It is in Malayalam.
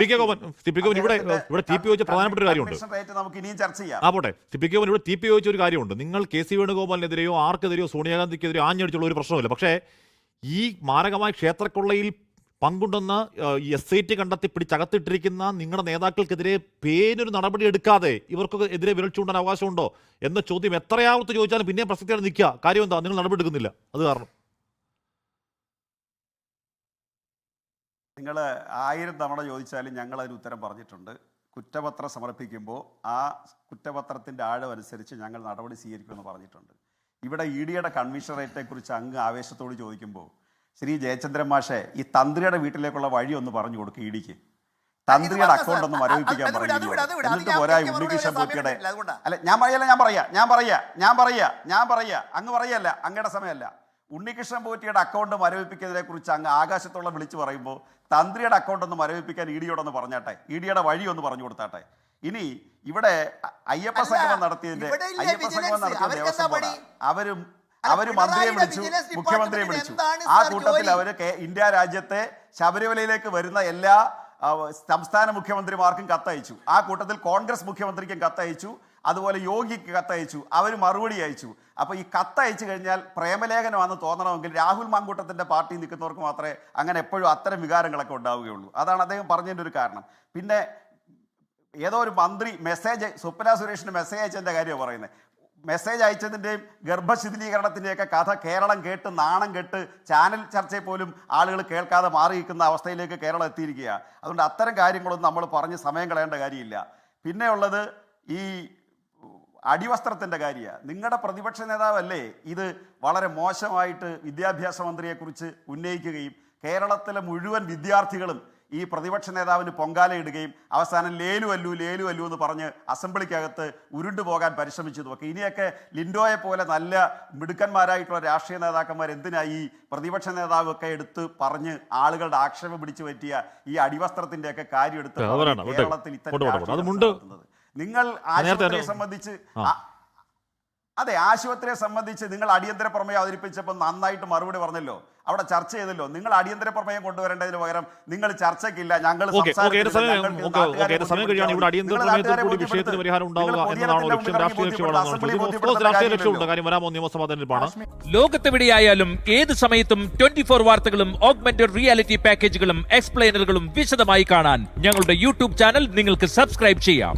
പി കെ ഗോപൻ ഇവിടെ ടി പി ചോദിച്ച പ്രധാനപ്പെട്ട ഒരു കാര്യമുണ്ട്. പോട്ടെ, പി കെ ഗോപൻ ഇവിടെ ടി പി ചോദിച്ച ഒരു കാര്യമുണ്ട്. നിങ്ങൾ കെ സി വേണുഗോപാലിനെതിരെയോ ആർക്കെതിരെയോ സോണിയാഗാന്ധിക്കെതിരെയോ ആഞ്ഞടിച്ചുള്ള ഒരു പ്രശ്നമില്ല. പക്ഷേ ഈ മാരകമായ ക്ഷേത്രക്കൊള്ളയിൽ പങ്കുണ്ടെന്ന് SIT കണ്ടെത്തി പിടിച്ചകത്തിട്ടിരിക്കുന്ന നിങ്ങളുടെ നേതാക്കൾക്കെതിരെ പേനൊരു നടപടി എടുക്കാതെ ഇവർക്ക് എതിരെ വിരൽ ചൂണ്ടാൻ അവകാശമുണ്ടോ എന്ന ചോദ്യം എത്രയാവത്ത് ചോദിച്ചാലും പിന്നെ പ്രസക്തിയാണ് നിൽക്കുക. കാര്യം എന്താ? നിങ്ങൾ നടപടി എടുക്കുന്നില്ല. അത് കാരണം നിങ്ങൾ 1000 തവണ ചോദിച്ചാലും ഞങ്ങൾ അതിന് ഉത്തരം പറഞ്ഞിട്ടുണ്ട്. കുറ്റപത്രം സമർപ്പിക്കുമ്പോൾ ആ കുറ്റപത്രത്തിൻ്റെ ആഴം അനുസരിച്ച് ഞങ്ങൾ നടപടി സ്വീകരിക്കുമെന്ന് പറഞ്ഞിട്ടുണ്ട്. ഇവിടെ EDയുടെ കൺവീഷണറേറ്റിനെ കുറിച്ച് അങ്ങ് ആവേശത്തോട് ചോദിക്കുമ്പോൾ ശ്രീ ജയചന്ദ്രൻ മാഷെ, ഈ തന്ത്രിയുടെ വീട്ടിലേക്കുള്ള വഴി ഒന്ന് പറഞ്ഞു കൊടുക്കും EDക്ക്. തന്ത്രിയുടെ അക്കൗണ്ട് ഒന്ന് മരവിപ്പിക്കാൻ പറഞ്ഞു. എന്നിട്ട് പോരാ ഉണ്ണികൃഷ്ണൻ പോറ്റിയുടെ അല്ല, ഞാൻ പറയാ അങ്ങ് പറയല്ല, അങ്ങയുടെ സമയമല്ല. ഉണ്ണികൃഷ്ണൻ പോറ്റിയുടെ അക്കൗണ്ട് മരവിപ്പിക്കുന്നതിനെ കുറിച്ച് അങ്ങ് ആകാശത്തോളം വിളിച്ചു പറയുമ്പോൾ തന്ത്രിയുടെ അക്കൗണ്ട് ഒന്ന് മരവിപ്പിക്കാൻ EDയോടൊന്ന് പറഞ്ഞാട്ടെ, EDയുടെ വഴി ഒന്ന് പറഞ്ഞു കൊടുത്താട്ടെ. ഇനി ഇവിടെ അയ്യപ്പ സംഗമം നടത്തിയതിന്റെ ദേവസ്വം ബോർഡ് അവര് മന്ത്രിയെ വിളിച്ചു, മുഖ്യമന്ത്രിയെ വിളിച്ചു. ആ കൂട്ടത്തിൽ അവര് ഇന്ത്യ രാജ്യത്തെ ശബരിമലയിലേക്ക് വരുന്ന എല്ലാ സംസ്ഥാന മുഖ്യമന്ത്രിമാർക്കും കത്തയച്ചു. ആ കൂട്ടത്തിൽ കോൺഗ്രസ് മുഖ്യമന്ത്രിക്കും കത്തയച്ചു, അതുപോലെ യോഗിക്ക് കത്തയച്ചു. അവർ മറുപടി അയച്ചു. അപ്പോൾ ഈ കത്തയച്ചു കഴിഞ്ഞാൽ പ്രേമലേഖനമാണെന്ന് തോന്നണമെങ്കിൽ രാഹുൽ മാങ്കൂട്ടത്തിൻ്റെ പാർട്ടി നിൽക്കുന്നവർക്ക് മാത്രമേ അങ്ങനെ എപ്പോഴും അത്തരം വികാരങ്ങളൊക്കെ ഉണ്ടാവുകയുള്ളൂ. അതാണ് അദ്ദേഹം പറഞ്ഞതിൻ്റെ ഒരു കാരണം. പിന്നെ ഏതോ ഒരു മന്ത്രി സ്വപ്ന സുരേഷിന് മെസ്സേജ് അയച്ചതിൻ്റെ കാര്യമാണ് പറയുന്നത്. മെസ്സേജ് അയച്ചതിൻ്റെയും ഗർഭശിഥിലീകരണത്തിൻ്റെയൊക്കെ കഥ കേരളം കേട്ട് നാണം കെട്ട് ചാനൽ ചർച്ചയിൽ പോലും ആളുകൾ കേൾക്കാതെ മാറിയിരിക്കുന്ന അവസ്ഥയിലേക്ക് കേരളം എത്തിയിരിക്കുകയാണ്. അതുകൊണ്ട് അത്തരം കാര്യങ്ങളൊന്നും നമ്മൾ പറഞ്ഞ് സമയം കളയേണ്ട കാര്യമില്ല. പിന്നെ ഉള്ളത് ഈ അടിവസ്ത്രത്തിൻ്റെ കാര്യമാണ്. നിങ്ങളുടെ പ്രതിപക്ഷ നേതാവല്ലേ ഇത് വളരെ മോശമായിട്ട് വിദ്യാഭ്യാസ മന്ത്രിയെക്കുറിച്ച് ഉന്നയിക്കുകയും കേരളത്തിലെ മുഴുവൻ വിദ്യാർത്ഥികളും ഈ പ്രതിപക്ഷ നേതാവിന് പൊങ്കാലയിടുകയും അവസാനം ലേലു അല്ലു എന്ന് പറഞ്ഞ് അസംബ്ലിക്കകത്ത് ഉരുണ്ടുപോകാൻ പരിശ്രമിച്ചതുമൊക്കെ. ഇനിയൊക്കെ ലിൻഡോയെ പോലെ നല്ല മിടുക്കന്മാരായിട്ടുള്ള രാഷ്ട്രീയ നേതാക്കന്മാർ എന്തിനായി ഈ പ്രതിപക്ഷ നേതാവൊക്കെ എടുത്ത് പറഞ്ഞ് ആളുകളുടെ ആക്ഷേപം പിടിച്ചു പറ്റിയ ഈ അടിവസ്ത്രത്തിൻ്റെയൊക്കെ കാര്യം എടുത്ത് കേരളത്തിൽ ഇത്തരം നിങ്ങൾ ആശുപത്രിയെ സംബന്ധിച്ച് ആശുപത്രിയെ സംബന്ധിച്ച് നിങ്ങൾ അടിയന്തര പ്രമേയം അവതരിപ്പിച്ചപ്പോൾ നന്നായിട്ട് മറുപടി പറഞ്ഞല്ലോ, അവിടെ ചർച്ച ചെയ്തല്ലോ. നിങ്ങൾ അടിയന്തര പ്രമേയം കൊണ്ടുവരേണ്ടതിന് പകരം നിങ്ങൾ ചർച്ചയ്ക്കില്ല, ഞങ്ങൾ ലോകത്തെവിടെയായാലും ഏത് സമയത്തും 24 വാർത്തകളും ഓഗ്മെന്റഡ് റിയാലിറ്റി പാക്കേജുകളും എക്സ്പ്ലെയിനറുകളും വിശദമായി കാണാൻ ഞങ്ങളുടെ YouTube ചാനൽ നിങ്ങൾക്ക് സബ്സ്ക്രൈബ് ചെയ്യാം.